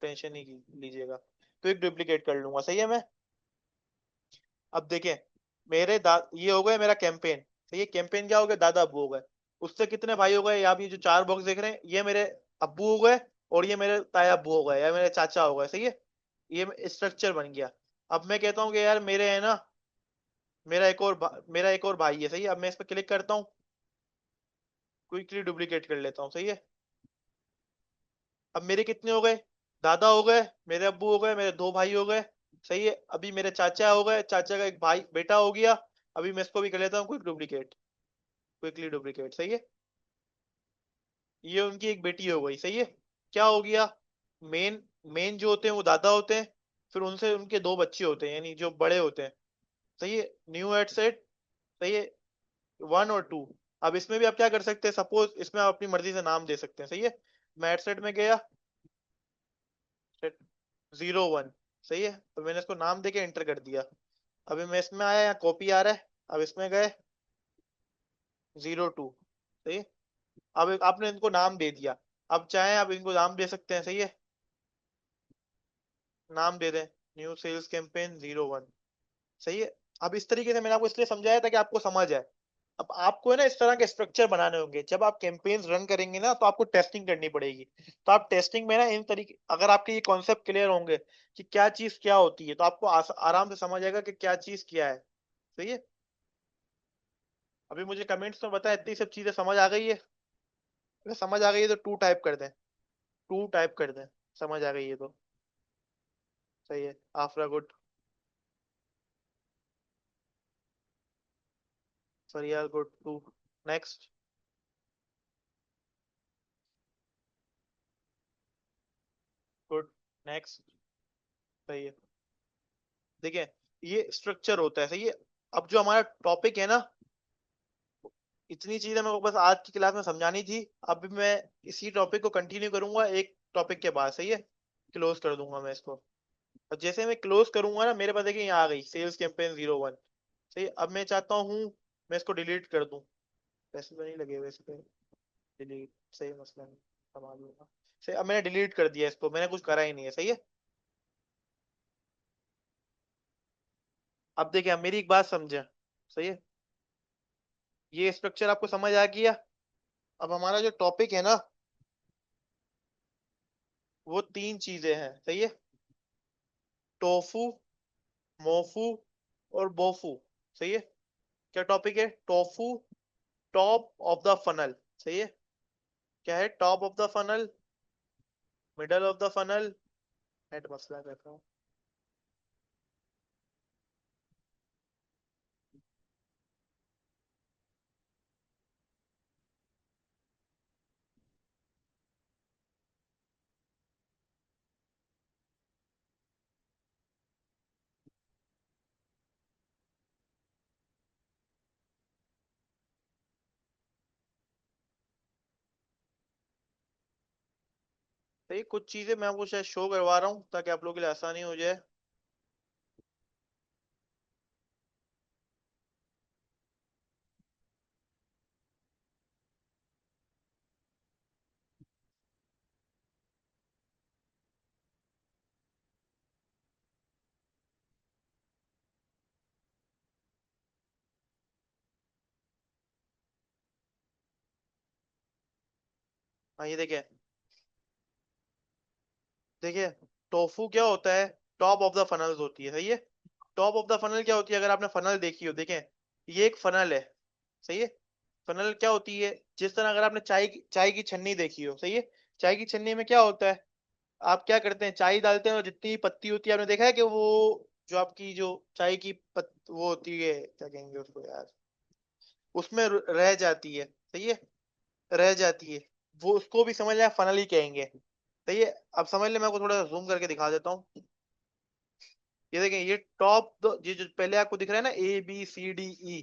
टेंशन नहीं लीजिएगा। तो एक डुप्लीकेट कर लूंगा, सही है मैं। अब देखें, ये हो गए मेरा कैंपेन, सही है। कैंपेन क्या हो गया? दादा अब्बू हो गए। उससे कितने भाई हो गए? आप ये जो चार बॉक्स देख रहे हैं, ये मेरे अब्बू हो गए, और ये मेरे ताया अब्बू हो गए, या मेरे चाचा हो गए, सही है। ये स्ट्रक्चर बन गया। अब मैं कहता हूँ कि यार मेरे है ना, मेरा एक और भाई है, सही है। अब मैं इस पर क्लिक करता हूँ, क्विकली डुप्लीकेट कर लेता हूँ, सही है। अब मेरे कितने हो गए? दादा हो गए, मेरे अब्बू हो गए, मेरे दो भाई हो गए, सही है। अभी मेरे चाचा हो गए, चाचा का एक भाई बेटा हो गया। अभी मैं इसको भी कर लेता हूँ क्विक डुप्लीकेट, क्विकली डुप्लीकेट, सही है। ये उनकी एक बेटी हो गई, सही है। क्या हो गया? मेन मेन जो होते हैं वो दादा होते हैं, फिर उनसे उनके दो बच्चे होते हैं, यानी जो बड़े होते हैं, सही है। न्यू एड सेट, सही है, 1 और 2। अब इसमें भी आप क्या कर सकते हैं, सपोज इसमें आप अपनी मर्जी से नाम दे सकते हैं, सही है। मैं एड सेट में गया, 01, सही है। तो मैंने इसको नाम देके एंटर कर दिया। अभी मैं इसमें आया, यहाँ कॉपी आ रहा है, अब इसमें गए 02, सही है। अब आपने इनको नाम दे दिया, अब चाहे आप इनको नाम दे सकते हैं, सही है। नाम दे दें, न्यू सेल्स कैंपेन 01। सही है। अब इस तरीके से मैंने आपको इसलिए समझाया था कि आपको समझ आए। अब आपको है ना इस तरह के स्ट्रक्चर बनाने होंगे। जब आप कैंपेन्स रन करेंगे ना तो आपको टेस्टिंग करनी पड़ेगी। तो आप टेस्टिंग में ना इन तरीके, अगर आपके ये कॉन्सेप्ट क्लियर होंगे कि क्या चीज क्या होती है, तो आपको आराम से समझ आएगा कि क्या चीज क्या है। सही है। अभी मुझे कमेंट्स में बताएं, इतनी सब चीजें समझ आ गई है? अगर समझ आ गई है तो टू टाइप कर दें। टू टाइप कर दें। समझ आ गई है तो। सही है। After good. सॉरी यार, good too. Next. Good. Next. सही है। देखिए, ये स्ट्रक्चर होता है। सही है। अब जो हमारा टॉपिक है ना, इतनी चीजें मेरे को बस आज की क्लास में समझानी थी। अब मैं इसी टॉपिक को कंटिन्यू करूंगा एक टॉपिक के बाद। सही है। क्लोज कर दूंगा मैं इसको। और जैसे मैं क्लोज करूंगा ना, मेरे पास देखिए यहाँ आ गई सेल्स कैंपेन 01। सही है। अब मैं चाहता हूँ मैं इसको डिलीट कर दूं। पैसे तो नहीं लगे हुए इस पे। डिलीट। सही, मसला नहीं, संभाल लूंगा। सही, अब मैंने डिलीट कर दिया इसको, मैंने कुछ करा ही नहीं है। सही है। अब देखिए, अब मेरी एक बात समझे। सही है। ये स्ट्रक्चर आपको समझ आ गया। अब हमारा जो टॉपिक है ना, वो तीन चीजें हैं। सही है। टोफू, मोफू और बोफू। सही है। क्या टॉपिक है? Tofu, top of the funnel. सही है। क्या है? Top of the funnel, middle of the funnel, head. मसला कर रहा हूँ। सही, कुछ चीजें मैं आपको शायद शो करवा रहा हूँ ताकि आप लोगों के लिए आसानी हो जाए। हाँ, ये देखिए। देखिए, टोफू क्या होता है? टॉप ऑफ द फनल्स होती है। सही है। टॉप ऑफ द फनल क्या होती है? अगर आपने फनल देखी हो, देखें, ये एक फनल है। सही है। फनल क्या होती है? जिस तरह अगर आपने चाय की छन्नी देखी हो। सही है। चाय की छन्नी में क्या होता है? आप क्या करते हैं, चाय डालते हैं और जितनी पत्ती होती है, आपने देखा है कि वो जो आपकी जो चाय की वो होती है, क्या कहेंगे उसको यार, उसमें रह जाती है। सही है। रह जाती है। वो उसको भी समझ लिया, फनल ही कहेंगे। सही है। अब समझ ले, मैं आपको थोड़ा जूम करके दिखा देता हूँ। ये देखें, ये टॉप दो, ये जो पहले आपको दिख रहा है ना, ABCDE,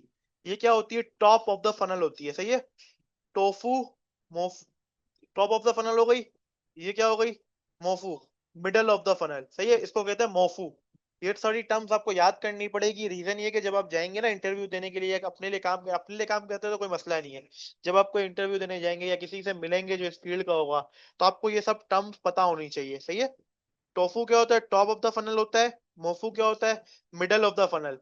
ये क्या होती है? टॉप ऑफ द फनल होती है। सही है। Tofu, mofu, top of the funnel हो गई। ये क्या हो गई? Mofu, middle of the funnel. सही है, इसको कहते हैं मोफू। ये सारी टर्म्स आपको याद करनी पड़ेगी। रीजन ये कि जब आप जाएंगे ना इंटरव्यू देने के लिए, या अपने लिए काम करते हो तो कोई मसला नहीं है। जब आप कोई इंटरव्यू देने जाएंगे या किसी से मिलेंगे जो इस फील्ड का होगा, तो आपको ये सब टर्म्स पता होनी चाहिए। सही है। टोफू क्या होता है? टॉप ऑफ द फनल होता है। मोफू क्या होता है? Middle of the funnel.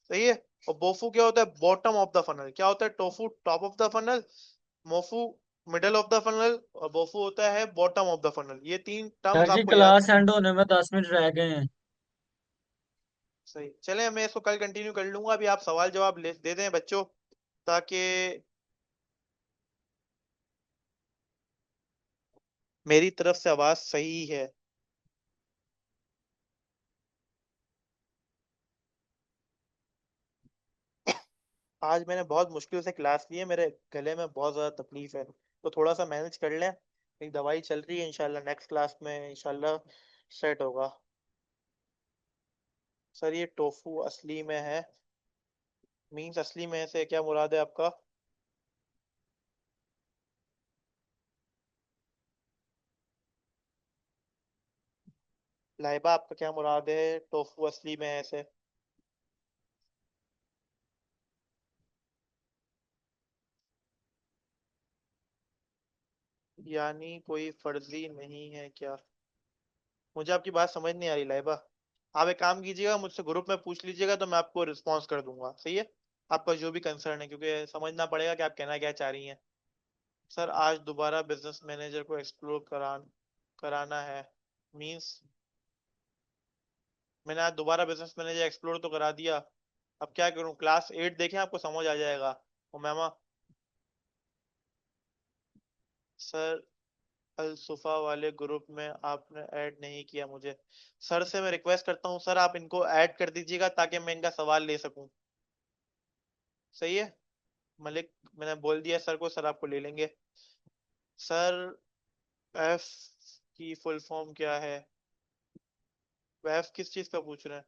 सही है। और बोफू क्या होता है? Bottom of the funnel. क्या होता है? Tofu top of the funnel, mofu middle of the funnel, और बोफू होता है बॉटम ऑफ द फनल। ये तीन सर टर्म्स जी, आपको याद। क्लास एंड होने में 10 मिनट रह गए हैं। सही, चले, मैं इसको कल कंटिन्यू कर लूंगा। अभी आप सवाल जवाब दे दें बच्चों, ताकि मेरी तरफ से आवाज सही है। आज मैंने बहुत मुश्किल से क्लास ली है, मेरे गले में बहुत ज्यादा तकलीफ है, तो थोड़ा सा मैनेज कर लें। एक दवाई चल रही है, इंशाल्लाह नेक्स्ट क्लास में इंशाल्लाह सेट होगा। सर, ये टोफू असली में है, मीन्स असली में से क्या मुराद है आपका? लाइबा, आपका क्या मुराद है टोफू असली में है से? यानी कोई फर्जी नहीं है क्या? मुझे आपकी बात समझ नहीं आ रही लाइबा। आप एक काम कीजिएगा, मुझसे ग्रुप में पूछ लीजिएगा तो मैं आपको रिस्पॉन्स कर दूंगा, सही है। आपका जो भी कंसर्न है, क्योंकि समझना पड़ेगा कि आप कहना क्या चाह रही हैं। सर आज दोबारा बिजनेस मैनेजर को एक्सप्लोर कराना है, मींस मैंने आज दोबारा बिजनेस मैनेजर एक्सप्लोर तो करा दिया, अब क्या करूं? क्लास 8 देखें, आपको समझ आ जाएगा। ओ मैमा। सर अलसुफा वाले ग्रुप में आपने ऐड नहीं किया मुझे। सर से मैं रिक्वेस्ट करता हूँ सर, आप इनको ऐड कर दीजिएगा ताकि मैं इनका सवाल ले सकूं। सही है। मलिक, मैंने बोल दिया सर को, सर आपको ले लेंगे। सर एफ की फुल फॉर्म क्या है? एफ किस चीज का पूछ रहे हैं?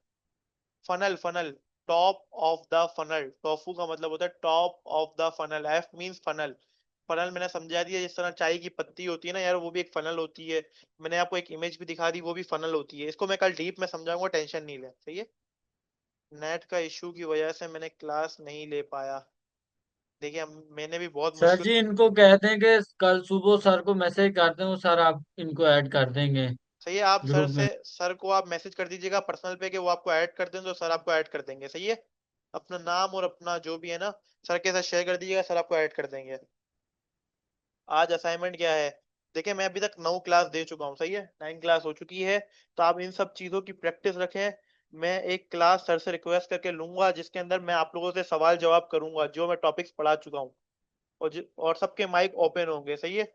Funnel, funnel. Top of the funnel, tofu का मतलब होता है top of the funnel. F means funnel. Funnel मैंने समझा दिया, जिस तरह चाय की पत्ती होती है ना यार, वो भी एक फनल होती है। मैंने आपको एक इमेज भी दिखा दी, वो भी फनल होती है। इसको मैं कल डीप में समझाऊंगा, टेंशन नहीं ले, सही है। नेट का इशू की वजह से मैंने क्लास नहीं ले पाया। देखिए मैंने भी बहुत सर मुश्किल। जी इनको कह दें कि कल सुबह सर को मैसेज कर दें, वो सर आप इनको ऐड कर देंगे सही है, आप सर ग्रुप से, में। सर को आप मैसेज कर दीजिएगा पर्सनल पे कि वो आपको ऐड कर दें, तो सर आपको ऐड कर देंगे, सही है। अपना नाम और अपना जो भी है ना, सर के साथ शेयर कर दीजिएगा, सर आपको ऐड कर देंगे। आज असाइनमेंट क्या है? देखिए मैं अभी तक 9 क्लास दे चुका हूँ, सही है, 9 क्लास हो चुकी है। तो आप इन सब चीजों की प्रैक्टिस रखें। मैं एक क्लास सर से रिक्वेस्ट करके लूंगा, जिसके अंदर मैं आप लोगों से सवाल जवाब करूंगा जो मैं टॉपिक्स पढ़ा चुका हूँ। और सबके माइक ओपन होंगे, सही है।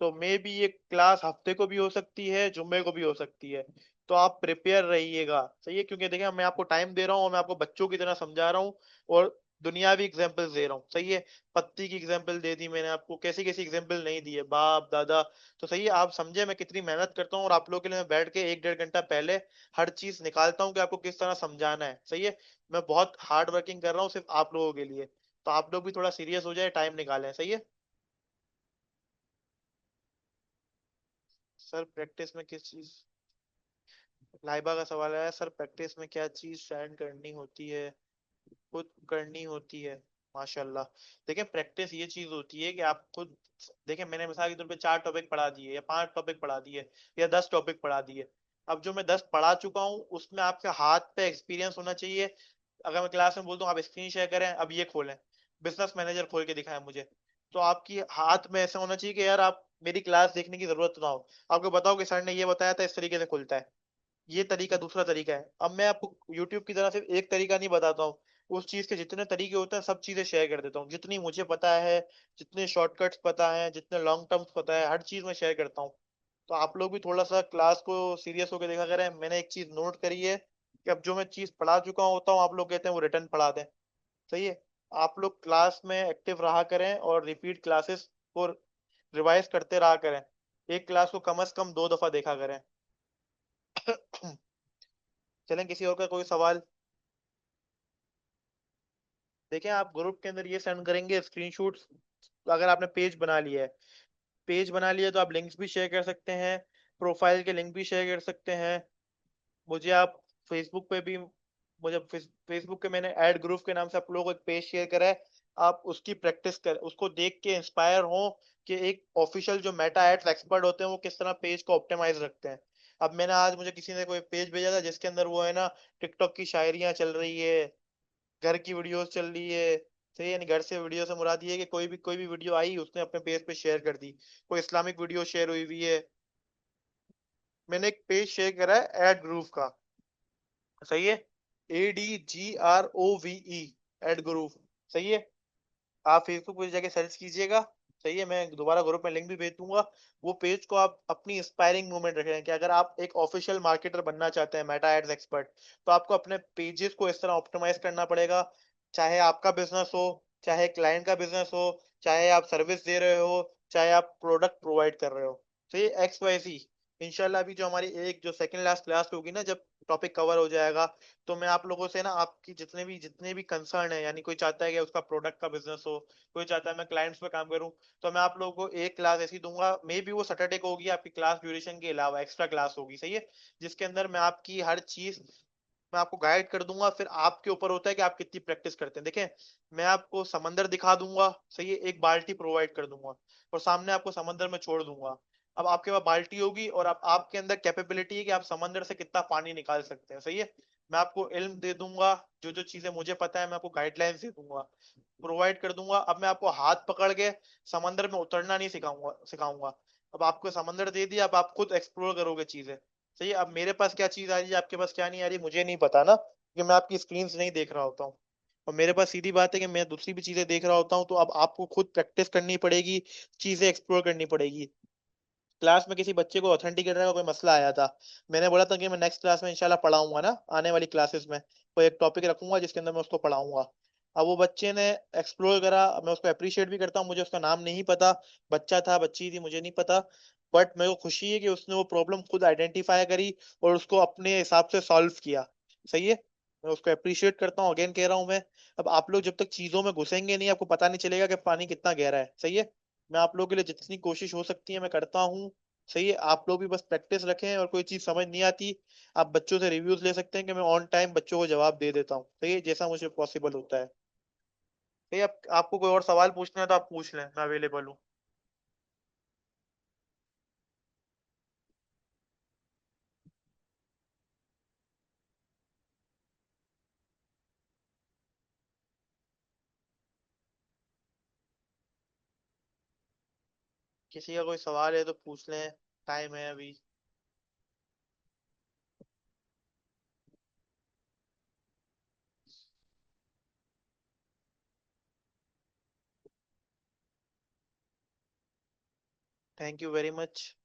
तो मे भी ये क्लास हफ्ते को भी हो सकती है, जुम्मे को भी हो सकती है। तो आप प्रिपेयर रहिएगा, सही है, क्योंकि देखिए मैं आपको टाइम दे रहा हूँ और मैं आपको बच्चों की तरह समझा रहा हूँ। और दुनियावी एग्जाम्पल दे रहा हूँ, सही है। पत्ती की एग्जाम्पल दे दी मैंने आपको, कैसी कैसी एग्जाम्पल नहीं दी है, बाप दादा। तो सही है, आप समझे मैं कितनी मेहनत करता हूँ, और आप लोगों के लिए मैं बैठ के 1 1.5 घंटा पहले हर चीज निकालता हूँ कि आपको किस तरह समझाना है, सही है। मैं बहुत हार्ड वर्किंग कर रहा हूँ सिर्फ आप लोगों के लिए। तो आप लोग भी थोड़ा सीरियस हो जाए, टाइम निकालें, सही है। सर प्रैक्टिस में किस चीज, लाइबा का सवाल है, सर प्रैक्टिस में क्या चीज शाइन करनी होती है? खुद करनी होती है। माशाल्लाह। देखिए प्रैक्टिस ये चीज होती है कि आप खुद, देखिए मैंने मिसाल के तौर पे 4 टॉपिक पढ़ा दिए या 5 टॉपिक पढ़ा दिए या 10 टॉपिक पढ़ा दिए। अब जो मैं 10 पढ़ा चुका हूँ उसमें आपके हाथ पे एक्सपीरियंस होना चाहिए। अगर मैं क्लास में बोलता हूँ आप स्क्रीन शेयर करें, अब ये खोलें, बिजनेस मैनेजर खोल के दिखाएं मुझे, तो आपकी हाथ में ऐसा होना चाहिए कि यार आप मेरी क्लास देखने की जरूरत ना हो। आपको बताओ कि सर ने ये बताया था, इस तरीके से खुलता है। ये तरीका दूसरा तरीका है। अब मैं आपको यूट्यूब की तरह सिर्फ एक तरीका नहीं बताता हूँ, उस चीज के जितने तरीके होते हैं सब चीजें शेयर कर देता हूँ, जितनी मुझे पता है, जितने शॉर्टकट्स पता है, जितने लॉन्ग टर्म्स पता है, हर चीज मैं शेयर करता हूँ। तो आप लोग भी थोड़ा सा क्लास को सीरियस होकर देखा करें। मैंने एक चीज नोट करी है कि अब जो मैं चीज पढ़ा चुका होता हूँ, आप लोग कहते हैं वो रिटर्न पढ़ा दें, सही है। आप लोग क्लास में एक्टिव रहा करें और रिपीट क्लासेस को रिवाइज करते रहा करें। एक क्लास को कम से कम 2 दफा देखा करें। चलें, किसी और का कोई सवाल? देखें आप ग्रुप के अंदर ये सेंड करेंगे स्क्रीनशॉट्स। अगर आपने पेज बना लिया है, पेज बना लिया तो आप लिंक्स भी शेयर कर सकते हैं, प्रोफाइल के लिंक भी शेयर कर सकते हैं। मुझे आप फेसबुक पे भी, मुझे फेसबुक के मैंने ऐड ग्रुप के नाम से आप लोगों को एक पेज शेयर करा है। आप उसकी प्रैक्टिस कर, उसको देख के इंस्पायर हो कि एक ऑफिशियल जो मेटा एड्स एक्सपर्ट होते हैं वो किस तरह पेज को ऑप्टिमाइज रखते हैं। अब मैंने आज, मुझे किसी ने कोई पेज भेजा था जिसके अंदर वो है ना, टिकटॉक की शायरियां चल रही है, घर की वीडियोस चल रही है, सही, यानी घर से वीडियो से मुराद ये है कि कोई भी वीडियो आई उसने अपने पेज पे शेयर कर दी। कोई इस्लामिक वीडियो शेयर हुई हुई है। मैंने एक पेज शेयर करा है एड ग्रुप का, सही है, ADGROVE, एड ग्रुप, सही है। आप फेसबुक पे जाके सर्च कीजिएगा, सही है। मैं दोबारा ग्रुप में लिंक भी भेज दूंगा। वो पेज को आप अपनी इंस्पायरिंग मूवमेंट रखें कि अगर आप एक ऑफिशियल मार्केटर बनना चाहते हैं, मेटा एड्स एक्सपर्ट, तो आपको अपने पेजेस को इस तरह ऑप्टिमाइज करना पड़ेगा। चाहे आपका बिजनेस हो, चाहे क्लाइंट का बिजनेस हो, चाहे आप सर्विस दे रहे हो, चाहे आप प्रोडक्ट प्रोवाइड कर रहे हो, तो ये XYZ। इंशाल्लाह अभी जो हमारी एक जो सेकंड लास्ट क्लास होगी ना, जब टॉपिक कवर हो जाएगा, तो मैं आप लोगों से ना आपकी जितने भी कंसर्न है, यानी कोई चाहता है कि उसका प्रोडक्ट का बिजनेस हो, कोई चाहता है मैं क्लाइंट्स पे काम करूं, तो मैं आप लोगों को एक क्लास ऐसी दूंगा, मे बी वो सैटरडे को होगी, आपकी क्लास ड्यूरेशन के अलावा एक्स्ट्रा क्लास होगी, सही है। जिसके अंदर मैं आपकी हर चीज, मैं आपको गाइड कर दूंगा, फिर आपके ऊपर होता है कि आप कितनी प्रैक्टिस करते हैं। देखें, मैं आपको समंदर दिखा दूंगा, सही है, एक बाल्टी प्रोवाइड कर दूंगा और सामने आपको समंदर में छोड़ दूंगा। अब आपके पास बाल्टी होगी और अब आपके अंदर कैपेबिलिटी है कि आप समंदर से कितना पानी निकाल सकते हैं, सही है। मैं आपको इल्म दे दूंगा, जो जो चीजें मुझे पता है मैं आपको गाइडलाइंस दे दूंगा, प्रोवाइड कर दूंगा। अब मैं आपको हाथ पकड़ के समंदर में उतरना नहीं सिखाऊंगा सिखाऊंगा। अब आपको समंदर दे दिया, अब आप खुद एक्सप्लोर करोगे चीजें, सही है। अब मेरे पास क्या चीज आ रही है, आपके पास क्या नहीं आ रही, मुझे नहीं पता ना, क्योंकि मैं आपकी स्क्रीन नहीं देख रहा होता हूँ। और मेरे पास सीधी बात है कि मैं दूसरी भी चीजें देख रहा होता हूँ, तो अब आपको खुद प्रैक्टिस करनी पड़ेगी, चीजें एक्सप्लोर करनी पड़ेगी। क्लास में किसी बच्चे को ऑथेंटिकेटर का कोई मसला आया था, मैंने बोला था कि मैं नेक्स्ट क्लास में इंशाल्लाह पढ़ाऊंगा ना, आने वाली क्लासेस में कोई एक टॉपिक रखूंगा जिसके अंदर मैं उसको पढ़ाऊंगा। अब वो बच्चे ने एक्सप्लोर करा, मैं उसको अप्रिशिएट भी करता हूँ, मुझे उसका नाम नहीं पता, बच्चा था बच्ची थी मुझे नहीं पता, बट मेरे को खुशी है कि उसने वो प्रॉब्लम खुद आइडेंटिफाई करी और उसको अपने हिसाब से सॉल्व किया, सही है। मैं उसको अप्रिशिएट करता हूँ, अगेन कह रहा हूँ मैं। अब आप लोग जब तक चीजों में घुसेंगे नहीं, आपको पता नहीं चलेगा कि पानी कितना गहरा है, सही है। मैं आप लोगों के लिए जितनी कोशिश हो सकती है मैं करता हूँ, सही है। आप लोग भी बस प्रैक्टिस रखें, और कोई चीज समझ नहीं आती आप बच्चों से रिव्यूज ले सकते हैं कि मैं ऑन टाइम बच्चों को जवाब दे देता हूँ, सही है, जैसा मुझे पॉसिबल होता है। सही है, आपको कोई और सवाल पूछना है तो आप पूछ लें, मैं अवेलेबल हूँ। किसी का कोई सवाल है तो पूछ लें, टाइम है अभी। Thank you very much.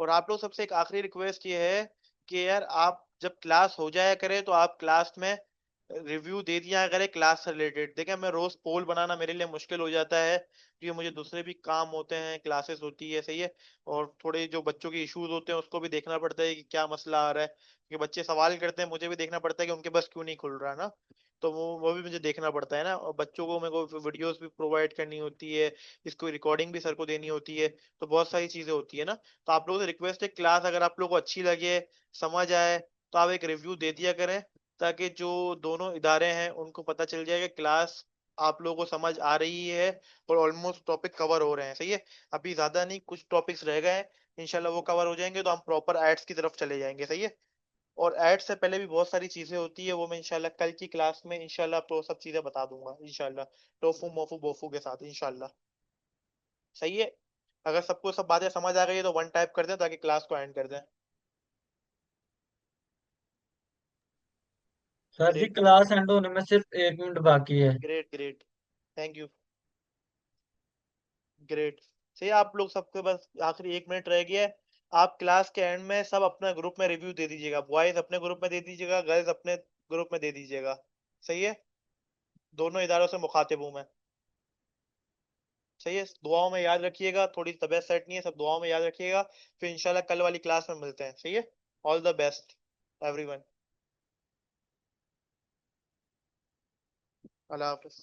और आप लोग सबसे एक आखिरी रिक्वेस्ट ये है कि यार आप जब क्लास हो जाया करे तो आप क्लास में रिव्यू दे दिया करें क्लास से रिलेटेड। देखिए मैं रोज पोल बनाना मेरे लिए मुश्किल हो जाता है, क्योंकि मुझे दूसरे भी काम होते हैं, क्लासेस होती है, सही है। और थोड़े जो बच्चों के इश्यूज होते हैं उसको भी देखना पड़ता है कि क्या मसला आ रहा है, क्योंकि बच्चे सवाल करते हैं, मुझे भी देखना पड़ता है कि उनके बस क्यों नहीं खुल रहा ना। तो वो भी मुझे देखना पड़ता है ना, और बच्चों को मेरे को वीडियोस भी प्रोवाइड करनी होती है, इसको रिकॉर्डिंग भी सर को देनी होती है, तो बहुत सारी चीजें होती है ना। तो आप लोगों से रिक्वेस्ट है, क्लास अगर आप लोगों को अच्छी लगे, समझ आए, तो आप एक रिव्यू दे दिया करें, ताकि जो दोनों इदारे हैं उनको पता चल जाए कि क्लास आप लोगों को समझ आ रही है और ऑलमोस्ट टॉपिक कवर हो रहे हैं, सही है। अभी ज्यादा नहीं, कुछ टॉपिक्स रह गए हैं, इंशाल्लाह वो कवर हो जाएंगे तो हम प्रॉपर एड्स की तरफ चले जाएंगे, सही है। और एड्स से पहले भी बहुत सारी चीजें होती है, वो मैं इंशाल्लाह कल की क्लास में इंशाल्लाह आपको सब चीजें बता दूंगा इंशाल्लाह, टोफू मोफू बोफू के साथ इंशाल्लाह, सही है। अगर सबको सब बातें समझ आ गई है तो वन टाइप कर दें ताकि क्लास को एंड कर दें। सर जी ग्रेट क्लास एंड होने में सिर्फ 1 मिनट बाकी है। Great great. Thank you. Great. सही, आप लोग सबके बस आखिरी 1 मिनट रह गया है। आप क्लास के एंड में सब अपना ग्रुप में रिव्यू दे दीजिएगा, बॉयज अपने ग्रुप में दे दीजिएगा, गर्ल्स अपने ग्रुप में दे दीजिएगा, सही है। दोनों इदारों से मुखातिब हूं मैं, सही है। दुआओं में याद रखिएगा, थोड़ी तबीयत सेट नहीं है, सब दुआओं में याद रखिएगा। फिर इंशाल्लाह कल वाली क्लास में मिलते हैं, सही है। All the best everyone. Allah Hafiz.